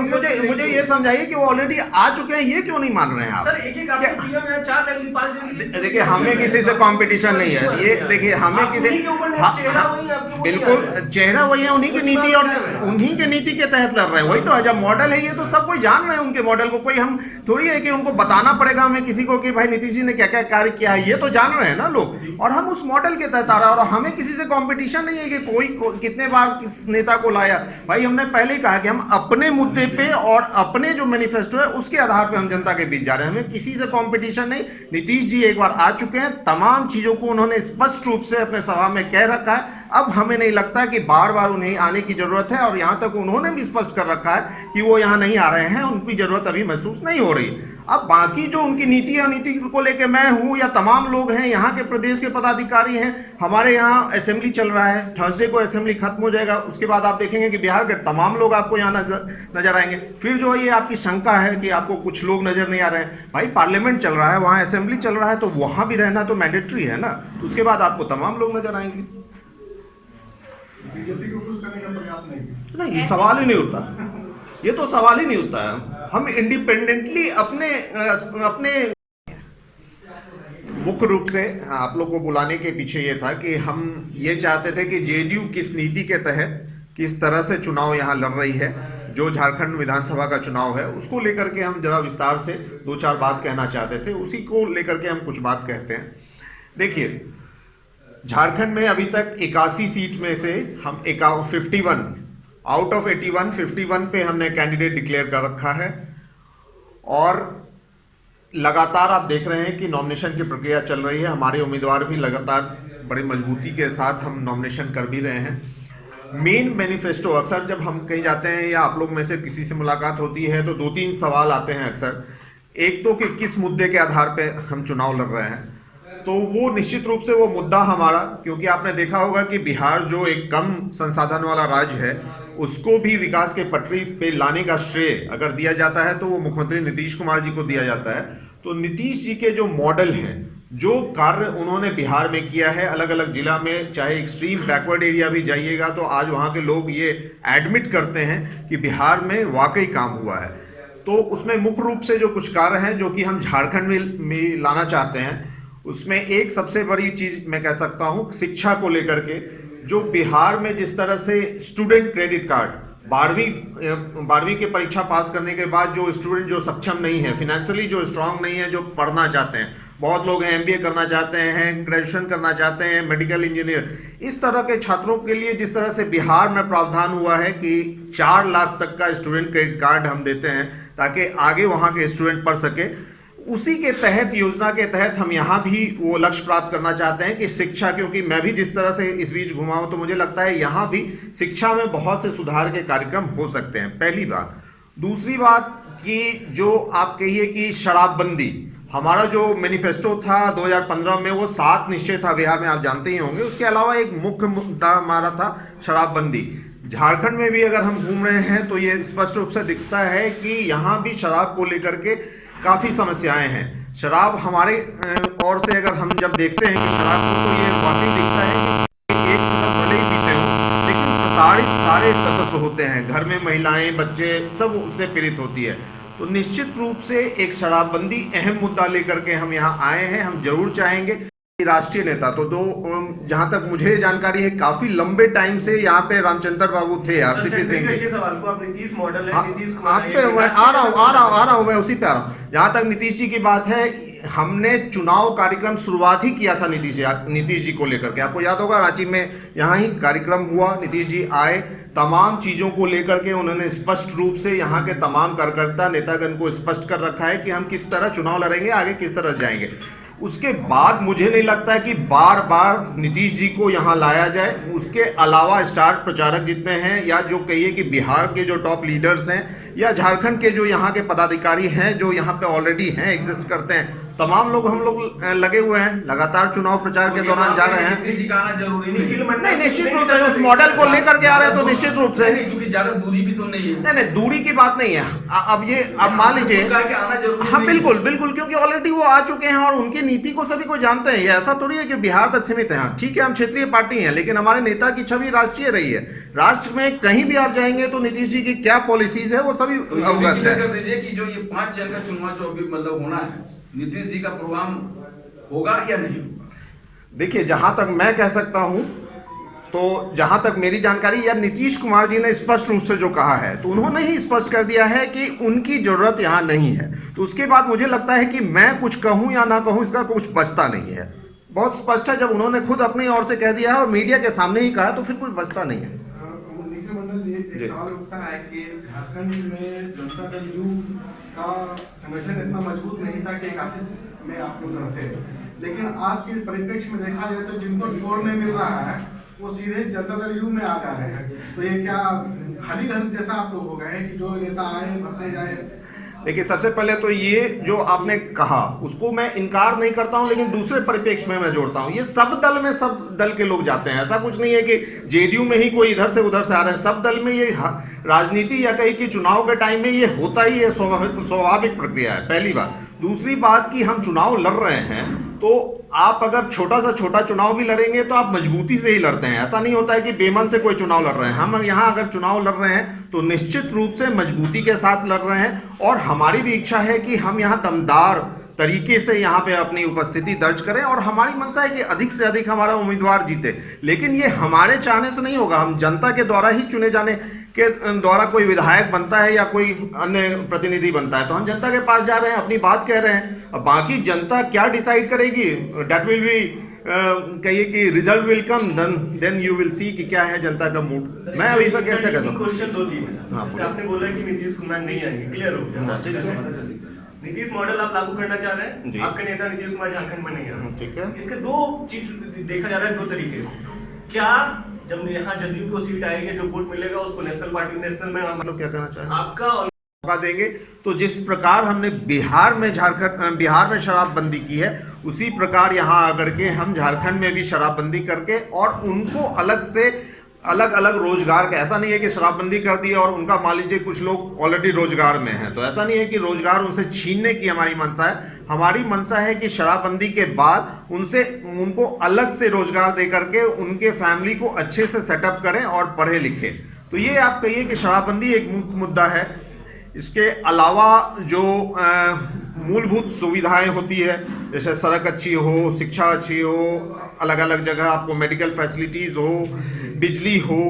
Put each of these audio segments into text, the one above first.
मुझे ये समझाइए कि वो ऑलरेडी आ चुके हैं, ये क्यों नहीं मान रहे हैं आप? देखिए हमें किसी से कंपटीशन नहीं है, ये देखिए हमें किसी, बिल्कुल चेहरा वही है, उन्हीं की नीति और उन्हीं के नीति के तहत लड़ रहे हैं, वही तो है। जब मॉडल है ये तो सब कोई जान रहे हैं उनके मॉडल को, कोई हम थोड़ी है कि उनको बताना पड़ेगा हमें किसी को कि भाई नीतीश जी ने क्या क्या कार्य किया है, ये तो जान रहे हैं ना लोग, और हम उस मॉडल के तहत आ रहा है। और हमें किसी से कंपटीशन नहीं है कि कोई कितने बार किस नेता को लाया। भाई हमने पहले ही कहा कि हम अपने मुद्दे पे और अपने जो मैनिफेस्टो है उसके आधार पे हम जनता के बीच जा रहे हैं, हमें किसी से कंपटीशन नहीं। नीतीश जी एक बार आ चुके हैं, तमाम चीजों को उन्होंने स्पष्ट रूप से अपने सभा में कह रखा है, अब हमें नहीं लगता कि बार बार उन्हें आने की जरूरत है। और यहां तक उन्होंने भी स्पष्ट कर रखा है कि वो यहां नहीं आ रहे हैं, उनकी जरूरत अभी महसूस नहीं हो रही। अब बाकी जो उनकी नीति है, नीति को लेकर मैं हूं या तमाम लोग हैं, यहाँ के प्रदेश के पदाधिकारी हैं, हमारे यहाँ असेंबली चल रहा है, थर्सडे को असेंबली खत्म हो जाएगा, उसके बाद आप देखेंगे कि बिहार के तमाम लोग आपको यहाँ नजर आएंगे। फिर जो ये आपकी शंका है कि आपको कुछ लोग नजर नहीं आ रहे हैं, भाई पार्लियामेंट चल रहा है, वहाँ असेंबली चल रहा है, तो वहाँ भी रहना तो मैंडेटरी है ना, तो उसके बाद आपको तमाम लोग नजर आएंगे। बीजेपी को खुश करने का प्रयास नहीं, ये सवाल ही नहीं होता, ये तो सवाल ही नहीं होता है। हम इंडिपेंडेंटली अपने मुख्य रूप से आप लोग को बुलाने के पीछे ये था कि हम ये चाहते थे कि जेडीयू किस नीति के तहत किस तरह से चुनाव यहाँ लड़ रही है, जो झारखंड विधानसभा का चुनाव है उसको लेकर के हम जरा विस्तार से दो चार बात कहना चाहते थे, उसी को लेकर के हम कुछ बात कहते हैं। देखिए झारखंड में अभी तक 81 सीट में से हम 51 आउट ऑफ 81 51 पे हमने कैंडिडेट डिक्लेयर कर रखा है, और लगातार आप देख रहे हैं कि नॉमिनेशन की प्रक्रिया चल रही है। हमारे उम्मीदवार भी लगातार बड़ी मजबूती के साथ हम नॉमिनेशन कर भी रहे हैं। मेन मैनिफेस्टो, अक्सर जब हम कहीं जाते हैं या आप लोग में से किसी से मुलाकात होती है तो 2-3 सवाल आते हैं अक्सर। एक तो कि किस मुद्दे के आधार पे हम चुनाव लड़ रहे हैं, तो वो निश्चित रूप से वो मुद्दा हमारा, क्योंकि आपने देखा होगा कि बिहार जो एक कम संसाधन वाला राज्य है उसको भी विकास के पटरी पे लाने का श्रेय अगर दिया जाता है तो वो मुख्यमंत्री नीतीश कुमार जी को दिया जाता है। तो नीतीश जी के जो मॉडल है, जो कार्य उन्होंने बिहार में किया है, अलग अलग जिला में, चाहे एक्सट्रीम बैकवर्ड एरिया भी जाइएगा तो आज वहाँ के लोग ये एडमिट करते हैं कि बिहार में वाकई काम हुआ है। तो उसमें मुख्य रूप से जो कुछ कार्य हैं जो कि हम झारखंड में लाना चाहते हैं, उसमें एक सबसे बड़ी चीज मैं कह सकता हूं शिक्षा को लेकर के, जो बिहार में जिस तरह से स्टूडेंट क्रेडिट कार्ड 12वीं की परीक्षा पास करने के बाद जो स्टूडेंट जो सक्षम नहीं है, फिनेंशियली जो स्ट्रांग नहीं है, जो पढ़ना चाहते हैं, बहुत लोग हैं एमबीए करना चाहते हैं, ग्रेजुएशन करना चाहते हैं, मेडिकल इंजीनियर, इस तरह के छात्रों के लिए जिस तरह से बिहार में प्रावधान हुआ है कि 4 लाख तक का स्टूडेंट क्रेडिट कार्ड हम देते हैं ताकि आगे वहां के स्टूडेंट पढ़ सके, उसी के तहत, योजना के तहत हम यहाँ भी वो लक्ष्य प्राप्त करना चाहते हैं कि शिक्षा, क्योंकि मैं भी जिस तरह से इस बीच घुमा हूं तो मुझे लगता है यहाँ भी शिक्षा में बहुत से सुधार के कार्यक्रम हो सकते हैं, पहली बात। दूसरी बात कि जो आप कहिए कि शराबबंदी, हमारा जो मैनिफेस्टो था 2015 में वो 7 निश्चय था बिहार में, आप जानते ही होंगे। उसके अलावा एक मुख्य मुद्दा हमारा था शराबबंदी। झारखंड में भी अगर हम घूम रहे हैं तो ये स्पष्ट रूप से दिखता है कि यहाँ भी शराब को लेकर के काफी समस्याएं हैं। शराब हमारे ओर से अगर हम जब देखते हैं कि शराब को, तो ये वाकई दिखता है कि एक सदस्य भले ही पीते हो लेकिन प्रताड़ित सारे सदस्य होते हैं, घर में महिलाएं, बच्चे सब उससे पीड़ित होती है। तो निश्चित रूप से एक शराबबंदी अहम मुद्दा लेकर के हम यहाँ आए हैं। हम जरूर चाहेंगे राष्ट्रीय नेता तो जहां तक मुझे जानकारी है काफी लंबे टाइम से यहाँ पे रामचंद्र बाबू थे, आरसीपी सिंह के सवाल को आप नीतीश मॉडल है, नीतीश आप पे आ रहा हूं मैं उसी पे आ रहा हूं। जहां तक नीतीश जी की बात है, हमने चुनाव कार्यक्रम शुरुआत ही किया था नीतीश जी को लेकर के। आपको याद होगा रांची में यहाँ ही कार्यक्रम हुआ, नीतीश जी आए, तमाम चीजों को लेकर के उन्होंने स्पष्ट रूप से यहाँ के तमाम कार्यकर्ता नेतागण को स्पष्ट कर रखा है कि हम किस तरह चुनाव लड़ेंगे, आगे किस तरह जाएंगे। उसके बाद मुझे नहीं लगता है कि बार बार नीतीश जी को यहाँ लाया जाए। उसके अलावा स्टार प्रचारक जितने हैं, या जो कहिए कि बिहार के जो टॉप लीडर्स हैं, या झारखंड के जो यहाँ के पदाधिकारी हैं जो यहाँ पे ऑलरेडी हैं, एग्जिस्ट करते हैं, तमाम लोग हम लोग लगे हुए हैं, लगातार चुनाव प्रचार के दौरान जा रहे हैं। नीतीश जी का आना जरूरी नहीं, निश्चित रूप से उस मॉडल को लेकर के आ रहे हैं तो निश्चित रूप से, क्योंकि ज्यादा दूरी भी तो नहीं है। नहीं दूरी की बात नहीं है। अब मान लीजिए, आना जरूरी हाँ बिल्कुल बिल्कुल, क्योंकि ऑलरेडी वो आ चुके हैं और उनकी नीति को सभी को जानते हैं। ये ऐसा थोड़ी है कि बिहार तक सीमित है। ठीक है, हम क्षेत्रीय पार्टी हैं, लेकिन हमारे नेता की छवि राष्ट्रीय रही है। राष्ट्र में कहीं भी आप जाएंगे तो नीतीश जी की क्या पॉलिसीज है वो सभी अवगत है। कर दीजिए कि जो ये 5 चरण का चुनाव जो अभी मतलब होना है, नीतीश जी का प्रोग्राम होगा या नहीं होगा? देखिए, जहां तक मैं कह सकता हूं, तो जहां तक मेरी जानकारी, या नीतीश कुमार जी ने स्पष्ट रूप से जो कहा है, तो उन्होंने ही स्पष्ट कर दिया है कि उनकी जरूरत यहां नहीं है। तो उसके बाद मुझे लगता है कि मैं कुछ कहूं या ना कहूं, इसका कुछ बचता नहीं है। बहुत स्पष्ट है, जब उन्होंने खुद अपनी ओर से कह दिया है और मीडिया के सामने ही कहा, तो फिर कुछ बचता नहीं है। निखिल मंडल जी, एक सवाल उठता है कि झारखंड में जनता दल यू का संगठन इतना मजबूत नहीं था कि आशीष में आप लोग रहते थे, लेकिन आज के परिप्रेक्ष्य में देखा जाए तो जिनको जोर नहीं मिल रहा है वो सीधे जनता दल यू में आ जा रहे हैं। तो ये क्या खाली घर जैसा आप लोग हो गए हैं कि जो नेता आए भरते जाए? देखिए, सबसे पहले तो ये जो आपने कहा उसको मैं इनकार नहीं करता हूं, लेकिन दूसरे परिप्रेक्ष्य में मैं जोड़ता हूं। ये सब दल में सब दल के लोग जाते हैं, ऐसा कुछ नहीं है कि जेडीयू में ही कोई इधर से उधर से आ रहे हैं। सब दल में ये राजनीति या कहीं कि चुनाव के टाइम में ये होता ही है, स्वाभाविक प्रक्रिया है, पहली बात। दूसरी बात कि हम चुनाव लड़ रहे हैं, तो आप अगर छोटा सा छोटा चुनाव भी लड़ेंगे तो आप मजबूती से ही लड़ते हैं। ऐसा नहीं होता है कि बेमन से कोई चुनाव लड़ रहे हैं। हम यहाँ अगर चुनाव लड़ रहे हैं तो निश्चित रूप से मजबूती के साथ लड़ रहे हैं, और हमारी भी इच्छा है कि हम यहाँ दमदार तरीके से यहाँ पे अपनी उपस्थिति दर्ज करें, और हमारी मंशा है कि अधिक से अधिक हमारा उम्मीदवार जीते। लेकिन ये हमारे चाहने से नहीं होगा, हम जनता के द्वारा ही चुने जाने के द्वारा कोई विधायक बनता है या कोई अन्य प्रतिनिधि बनता है, तो हम जनता के पास जा रहे हैं, अपनी बात कह रहे हैं। अब बाकी जनता क्या डिसाइड करेगी, दैट विल बी, कहिए कि result will come, then you will see कि क्या है जनता का मूड। मैं अभी तक कैसे कहता हूँ। क्वेश्चन 2-3 है। आपने बोला कि नीतीश कुमार नहीं आएंगे, क्लियर हो गया। नीतीश मॉडल आप लागू करना चाह रहे हैं, आपके नेता नीतीश कुमार झारखंड में नहीं है, ठीक है। इसके 2 चीज देखा जा रहा है 2 तरीके से। क्या जब यहाँ जदयू को सीट आएगी, जो वोट मिलेगा उसको नेशनल पार्टी, नेशनल में हम लोग क्या कहना चाहेंगे, आपका मौका देंगे, तो जिस प्रकार हमने बिहार में शराबबंदी की है, उसी प्रकार यहाँ आकर के हम झारखंड में भी शराबबंदी करके और उनको अलग अलग रोजगार का, ऐसा नहीं है कि शराबबंदी कर दी और उनका मान लीजिए कुछ लोग ऑलरेडी रोजगार में हैं, तो ऐसा नहीं है कि रोजगार उनसे छीनने की हमारी मंशा है। हमारी मंशा है कि शराबबंदी के बाद उनको अलग से रोजगार दे करके उनके फैमिली को अच्छे से सेटअप करें और पढ़े लिखे। तो ये आप कहिए कि शराबबंदी एक मुख्य मुद्दा है। इसके अलावा जो मूलभूत सुविधाएं होती है, जैसे सड़क अच्छी हो, शिक्षा अच्छी हो, अलग अलग जगह आपको मेडिकल फैसिलिटीज़ हो, बिजली हो,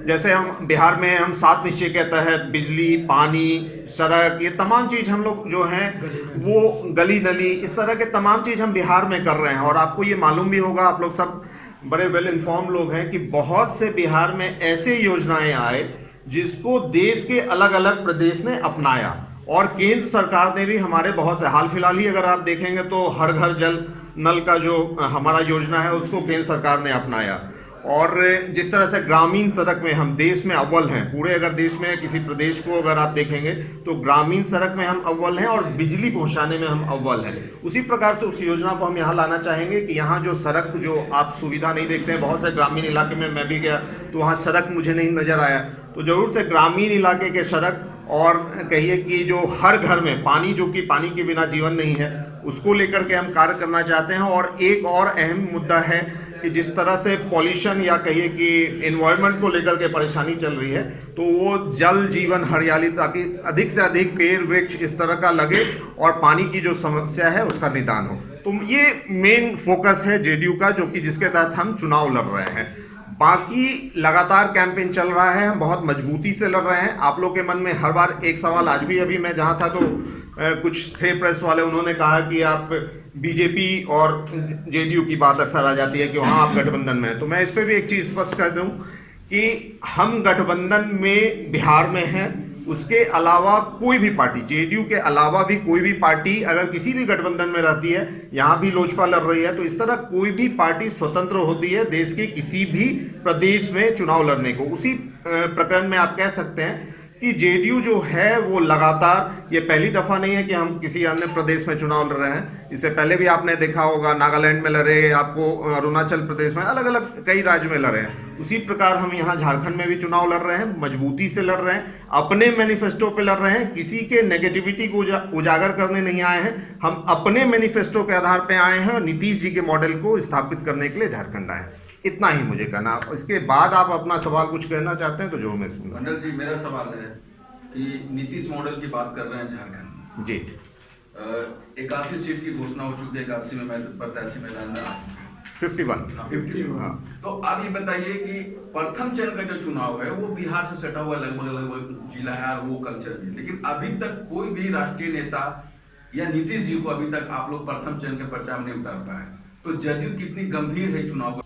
जैसे हम बिहार में हम 7 निश्चय के तहत बिजली, पानी, सड़क, ये तमाम चीज़ हम लोग जो हैं वो गली नली, इस तरह के तमाम चीज़ हम बिहार में कर रहे हैं। और आपको ये मालूम भी होगा, आप लोग सब बड़े वेल इन्फॉर्म लोग हैं कि बहुत से बिहार में ऐसे योजनाएं आए जिसको देश के अलग अलग प्रदेश ने अपनाया, और केंद्र सरकार ने भी हमारे बहुत से, हाल फिलहाल ही अगर आप देखेंगे तो हर घर जल नल का जो हमारा योजना है उसको केंद्र सरकार ने अपनाया। और जिस तरह से ग्रामीण सड़क में हम देश में अव्वल हैं, पूरे अगर देश में किसी प्रदेश को अगर आप देखेंगे तो ग्रामीण सड़क में हम अव्वल हैं और बिजली पहुंचाने में हम अव्वल हैं। उसी प्रकार से उस योजना को हम यहाँ लाना चाहेंगे कि यहाँ जो सड़क जो आप सुविधा नहीं देखते हैं, बहुत से ग्रामीण इलाके में मैं भी गया तो वहाँ सड़क मुझे नहीं नज़र आया, तो जरूर से ग्रामीण इलाके के सड़क, और कहिए कि जो हर घर में पानी, जो कि पानी के बिना जीवन नहीं है, उसको लेकर के हम कार्य करना चाहते हैं। और एक और अहम मुद्दा है कि जिस तरह से पॉल्यूशन या कहिए कि एनवायरनमेंट को लेकर के परेशानी चल रही है, तो वो जल जीवन हरियाली, ताकि अधिक से अधिक पेड़ वृक्ष इस तरह का लगे और पानी की जो समस्या है उसका निदान हो। तो ये मेन फोकस है जेडीयू का, जो कि जिसके तहत हम चुनाव लड़ रहे हैं। बाकी लगातार कैंपेन चल रहा है, हम बहुत मजबूती से लड़ रहे हैं। आप लोग के मन में हर बार एक सवाल, आज भी अभी मैं जहाँ था तो कुछ थे प्रेस वाले, उन्होंने कहा कि आप बीजेपी और जेडीयू की बात अक्सर आ जाती है कि वहाँ आप गठबंधन में हैं। तो मैं इस पर भी एक चीज़ स्पष्ट कर दूं कि हम गठबंधन में बिहार में हैं, उसके अलावा कोई भी पार्टी, जेडीयू के अलावा भी कोई भी पार्टी अगर किसी भी गठबंधन में रहती है, यहाँ भी लोजपा लड़ रही है, तो इस तरह कोई भी पार्टी स्वतंत्र होती है देश के किसी भी प्रदेश में चुनाव लड़ने को। उसी प्रकरण में आप कह सकते हैं कि जेडीयू जो है वो लगातार, ये पहली दफा नहीं है कि हम किसी अन्य प्रदेश में चुनाव लड़ रहे हैं। इससे पहले भी आपने देखा होगा, नागालैंड में लड़े, आपको अरुणाचल प्रदेश में, अलग अलग कई राज्य में लड़े हैं। उसी प्रकार हम यहाँ झारखंड में भी चुनाव लड़ रहे हैं, मजबूती से लड़ रहे हैं, अपने मैनिफेस्टो पे लड़ रहे हैं, किसी के नेगेटिविटी को उजागर करने नहीं आए हैं। हम अपने मैनिफेस्टो के आधार पर आए हैं और नीतीश जी के मॉडल को स्थापित करने के लिए झारखंड आए हैं। इतना ही मुझे कहना। इसके बाद आप अपना सवाल कुछ कहना चाहते हैं तो जो मैं सुनूंगा। मंडल जी, मेरा सवाल है कि नीतीश मॉडल की बात कर रहे हैं झारखंड जी, 81 सीट की घोषणा हो चुकी है, 81 में प्रत्याशी मैदान में आ चुके हैं, 51। हाँ। तो आप ये बताइए कि प्रथम चरण का जो चुनाव है वो बिहार से सटा हुआ लगभग जिला है और वो कल्चर भी, लेकिन अभी तक कोई भी राष्ट्रीय नेता या नीतीश जी को अभी तक आप लोग प्रथम चरण के प्रचार में नहीं उतार पाए, तो जदयू कितनी गंभीर है चुनाव